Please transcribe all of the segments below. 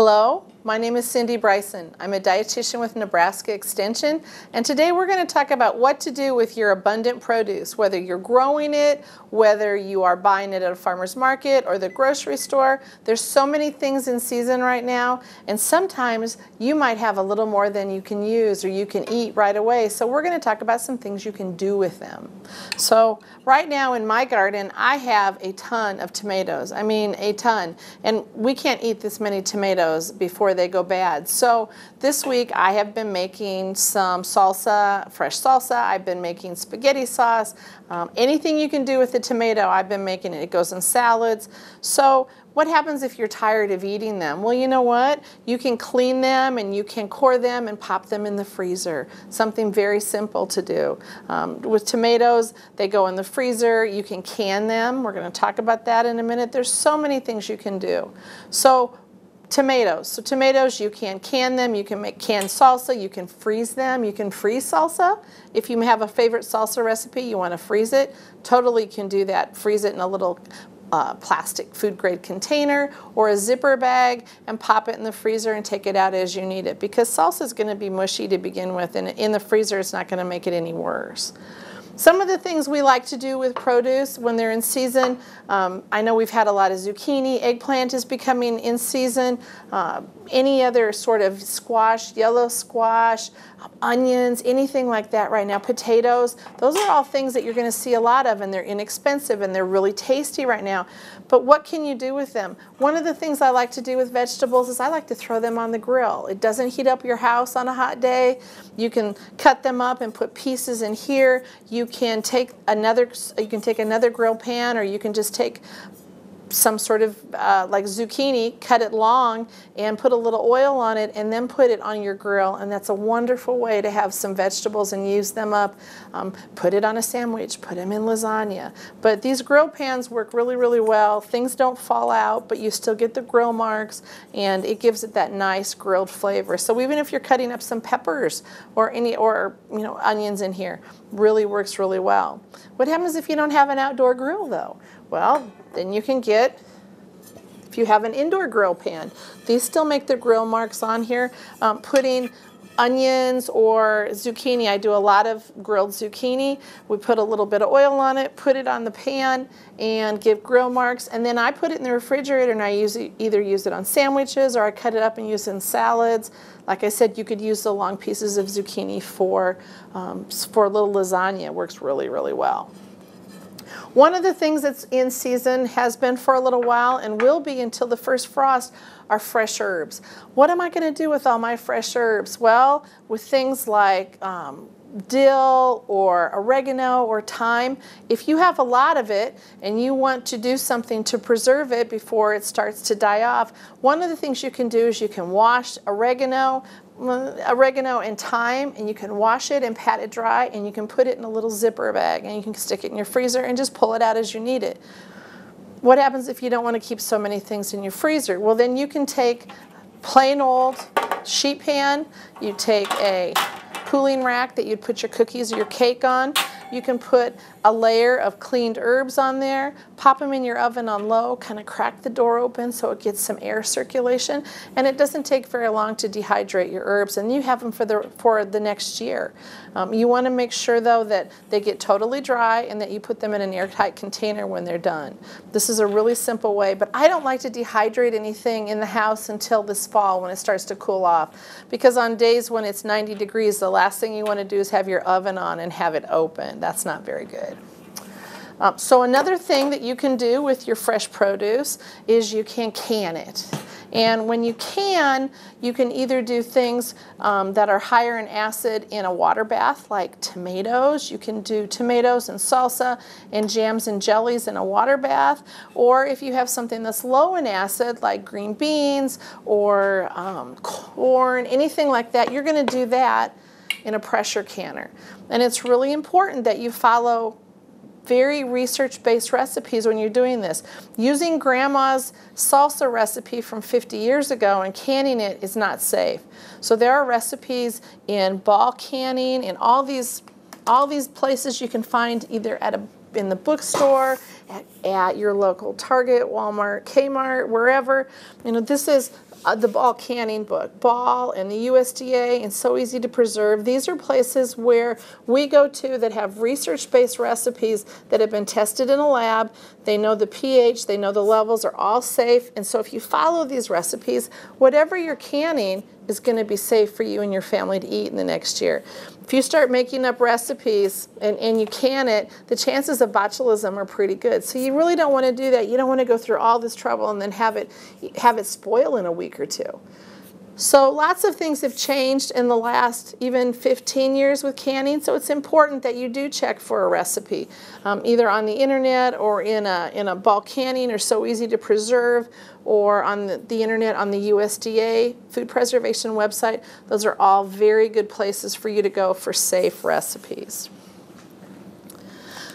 Hello, my name is Cindy Brison. I'm a dietitian with Nebraska Extension, and today we're going to talk about what to do with your abundant produce, whether you're growing it, whether you are buying it at a farmer's market or the grocery store. There's so many things in season right now, and sometimes you might have a little more than you can use or you can eat right away. So we're going to talk about some things you can do with them. So right now in my garden, I have a ton of tomatoes. I mean, a ton. And we can't eat this many tomatoes before they go bad. So this week I have been making some salsa, fresh salsa. I've been making spaghetti sauce. Anything you can do with the tomato, I've been making it. It goes in salads. So what happens if you're tired of eating them? Well, you know what? You can clean them and you can core them and pop them in the freezer. Something very simple to do. With tomatoes, they go in the freezer. You can can them. We're going to talk about that in a minute. There's so many things you can do. So tomatoes. So tomatoes, you can can them. You can make canned salsa. You can freeze them. You can freeze salsa. If you have a favorite salsa recipe, you want to freeze it, totally can do that. Freeze it in a little plastic food grade container or a zipper bag and pop it in the freezer and take it out as you need it, because salsa is going to be mushy to begin with, and in the freezer it's not going to make it any worse. Some of the things we like to do with produce when they're in season, I know we've had a lot of zucchini, eggplant is becoming in season, any other sort of squash, yellow squash, onions, anything like that right now, potatoes, those are all things that you're going to see a lot of, and they're inexpensive and they're really tasty right now. But what can you do with them? One of the things I like to do with vegetables is I like to throw them on the grill. It doesn't heat up your house on a hot day. You can cut them up and put pieces in here. You can take another grill pan, or you can just take some sort of like zucchini, cut it long and put a little oil on it and then put it on your grill, and that's a wonderful way to have some vegetables and use them up. Put it on a sandwich, put them in lasagna. But these grill pans work really, really well. Things don't fall out, but you still get the grill marks, and it gives it that nice grilled flavor. So even if you're cutting up some peppers or onions in here, really works really well. What happens if you don't have an outdoor grill though? Well, then you can get, if you have an indoor grill pan, these still make the grill marks on here. Putting onions or zucchini, I do a lot of grilled zucchini. We put a little bit of oil on it, put it on the pan, and give grill marks. And then I put it in the refrigerator, and I either use it on sandwiches or I cut it up and use it in salads. Like I said, you could use the long pieces of zucchini for a little lasagna. It works really, really well. One of the things that's in season, has been for a little while and will be until the first frost, are fresh herbs. What am I going to do with all my fresh herbs? Well, with things like dill or oregano or thyme, if you have a lot of it and you want to do something to preserve it before it starts to die off, one of the things you can do is you can wash oregano and thyme, and you can wash it and pat it dry, and you can put it in a little zipper bag, and you can stick it in your freezer and just pull it out as you need it. What happens if you don't want to keep so many things in your freezer? Well, then you can take plain old sheet pan, you take a cooling rack that you'd put your cookies or your cake on. You can put a layer of cleaned herbs on there, pop them in your oven on low, kind of crack the door open so it gets some air circulation, and it doesn't take very long to dehydrate your herbs, and you have them for the next year. You want to make sure though that they get totally dry and that you put them in an airtight container when they're done. This is a really simple way, but I don't like to dehydrate anything in the house until this fall when it starts to cool off, because on days when it's 90 degrees, the last thing you want to do is have your oven on and have it open. That's not very good. So another thing that you can do with your fresh produce is you can can it. And when you can either do things that are higher in acid in a water bath, like tomatoes. You can do tomatoes and salsa and jams and jellies in a water bath. Or if you have something that's low in acid, like green beans or corn, anything like that, you're going to do that in a pressure canner. And it's really important that you follow very research-based recipes when you're doing this. Using grandma's salsa recipe from 50 years ago and canning it is not safe. So there are recipes in ball canning, in all these places you can find either in the bookstore, at your local Target, Walmart, Kmart, wherever. You know, this is the Ball Canning book, Ball and the USDA and So Easy to Preserve. These are places where we go to that have research-based recipes that have been tested in a lab. They know the pH, they know the levels are all safe, and so if you follow these recipes, whatever you're canning is going to be safe for you and your family to eat in the next year. If you start making up recipes and you can it, the chances of botulism are pretty good. So you really don't want to do that. You don't want to go through all this trouble and then have it spoil in a week or two. So lots of things have changed in the last even 15 years with canning, so it's important that you do check for a recipe, either on the internet or in a Ball Canning or So Easy to Preserve, or on the internet on the USDA food preservation website. Those are all very good places for you to go for safe recipes.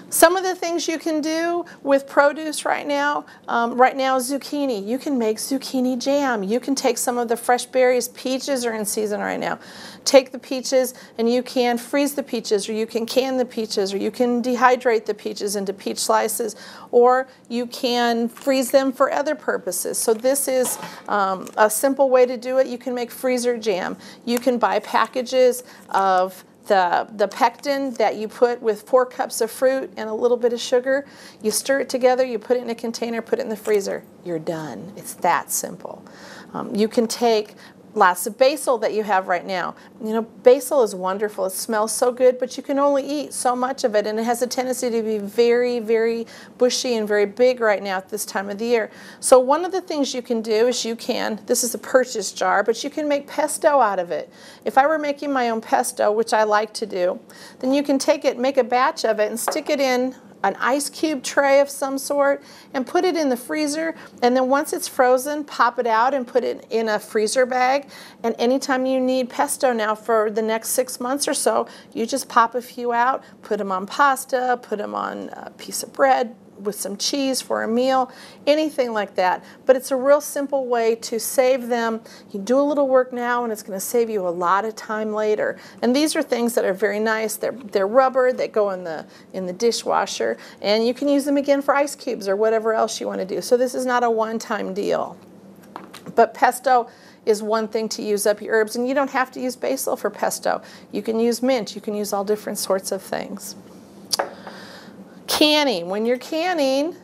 Some of the things you can do with produce right now zucchini. You can make zucchini jam. You can take some of the fresh berries. Peaches are in season right now. Take the peaches and you can freeze the peaches, or you can can the peaches, or you can dehydrate the peaches into peach slices, or you can freeze them for other purposes. So this is a simple way to do it. You can make freezer jam. You can buy packages of the pectin that you put with 4 cups of fruit and a little bit of sugar. You stir it together, you put it in a container, put it in the freezer. You're done. It's that simple. You can take lots of basil that you have right now. You know, basil is wonderful. It smells so good, but you can only eat so much of it, and it has a tendency to be very, very bushy and very big right now at this time of the year. So one of the things you can do is this is a purchase jar, but you can make pesto out of it. If I were making my own pesto, which I like to do, then you can take it, make a batch of it, and stick it in an ice cube tray of some sort and put it in the freezer, and then once it's frozen, pop it out and put it in a freezer bag, and anytime you need pesto now for the next 6 months or so, you just pop a few out, put them on pasta, put them on a piece of bread with some cheese for a meal, anything like that. But it's a real simple way to save them. You do a little work now and it's going to save you a lot of time later. And these are things that are very nice. They're rubber, they go in the dishwasher, and you can use them again for ice cubes or whatever else you want to do. So this is not a one-time deal. But pesto is one thing to use up your herbs, and you don't have to use basil for pesto. You can use mint, you can use all different sorts of things. Canning. When you're canning,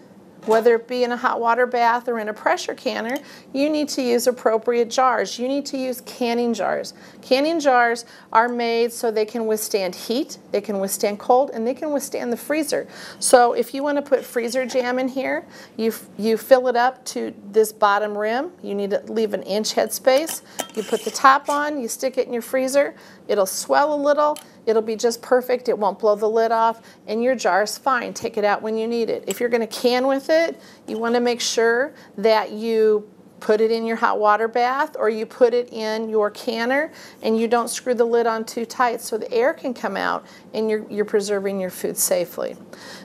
whether it be in a hot water bath or in a pressure canner, you need to use appropriate jars. You need to use canning jars. Canning jars are made so they can withstand heat, they can withstand cold, and they can withstand the freezer. So if you want to put freezer jam in here, you fill it up to this bottom rim. You need to leave an inch headspace. You put the top on, you stick it in your freezer. It'll swell a little. It'll be just perfect. It won't blow the lid off, and your jar's fine. Take it out when you need it. If you're going to can with it, you want to make sure that you put it in your hot water bath, or you put it in your canner and you don't screw the lid on too tight so the air can come out and you're preserving your food safely.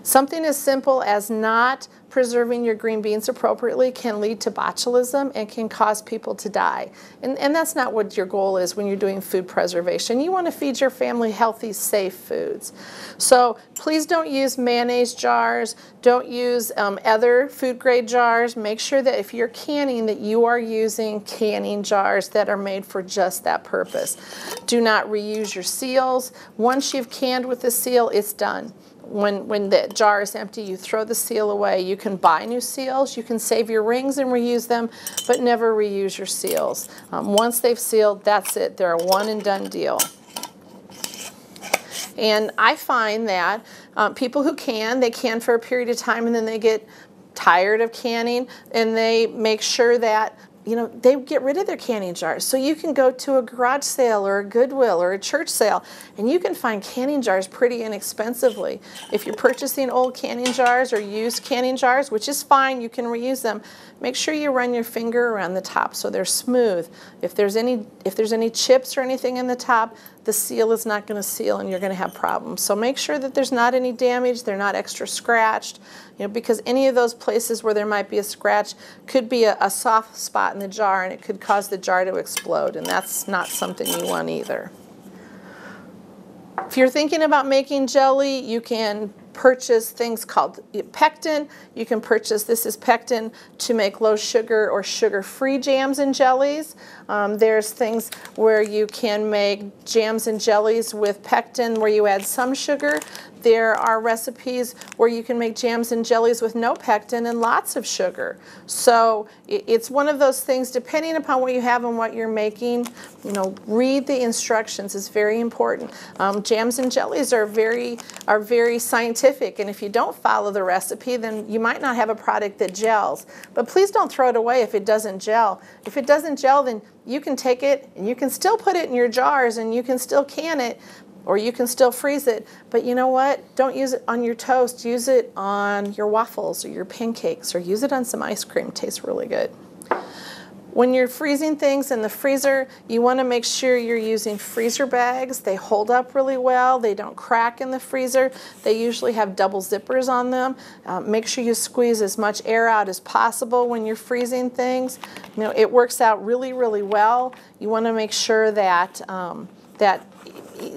Something as simple as not preserving your green beans appropriately can lead to botulism and can cause people to die. And that's not what your goal is when you're doing food preservation. You want to feed your family healthy, safe foods. So please don't use mayonnaise jars. Don't use other food grade jars. Make sure that if you're canning that you are using canning jars that are made for just that purpose. Do not reuse your seals. Once you've canned with the seal, it's done. When the jar is empty, you throw the seal away. You can buy new seals. You can save your rings and reuse them, but never reuse your seals. Once they've sealed, that's it. They're a one and done deal. And I find that people who they can for a period of time, and then they get tired of canning, and they make sure that they get rid of their canning jars. So you can go to a garage sale or a Goodwill or a church sale, and you can find canning jars pretty inexpensively. If you're purchasing old canning jars or used canning jars, which is fine, you can reuse them, make sure you run your finger around the top so they're smooth. If there's any chips or anything in the top, the seal is not going to seal and you're going to have problems. So make sure that there's not any damage, they're not extra scratched, because any of those places where there might be a scratch could be a soft spot in the jar, and it could cause the jar to explode, and that's not something you want either. If you're thinking about making jelly, you can purchase things called pectin. You can purchase, this is pectin to make low sugar or sugar-free jams and jellies. There's things where you can make jams and jellies with pectin where you add some sugar. There are recipes where you can make jams and jellies with no pectin and lots of sugar. So it's one of those things, depending upon what you have and what you're making, you know, read the instructions is very important. Jams and jellies are very scientific, and if you don't follow the recipe, then you might not have a product that gels. But please don't throw it away if it doesn't gel. If it doesn't gel, then you can take it and you can still put it in your jars and you can still can it, or you can still freeze it. But you know what? Don't use it on your toast. Use it on your waffles or your pancakes, or use it on some ice cream. It tastes really good. When you're freezing things in the freezer, you want to make sure you're using freezer bags. They hold up really well. They don't crack in the freezer. They usually have double zippers on them. Make sure you squeeze as much air out as possible when you're freezing things. You know, it works out really, really well. You want to make sure that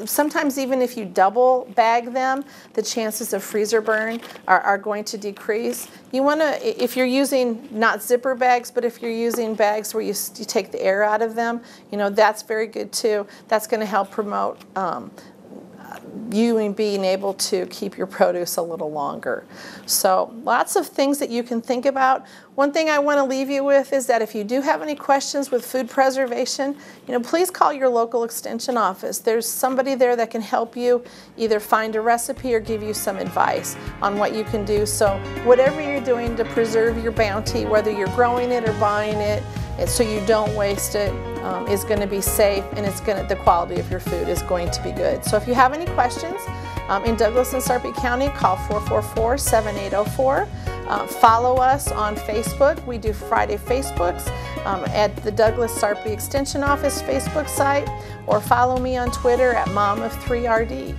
sometimes even if you double bag them, the chances of freezer burn are going to decrease. You want to, if you're using not zipper bags, but if you're using bags where you take the air out of them, you know, that's very good too. That's going to help promote you being able to keep your produce a little longer. So lots of things that you can think about. One thing I want to leave you with is that if you do have any questions with food preservation, you know, please call your local extension office. There's somebody there that can help you either find a recipe or give you some advice on what you can do. So whatever you're doing to preserve your bounty, whether you're growing it or buying it, so you don't waste it, is going to be safe, and the quality of your food is going to be good. So if you have any questions in Douglas and Sarpy County, call 444-7804. Follow us on Facebook. We do Friday Facebooks at the Douglas Sarpy Extension Office Facebook site, or follow me on Twitter at Mom of 3RD.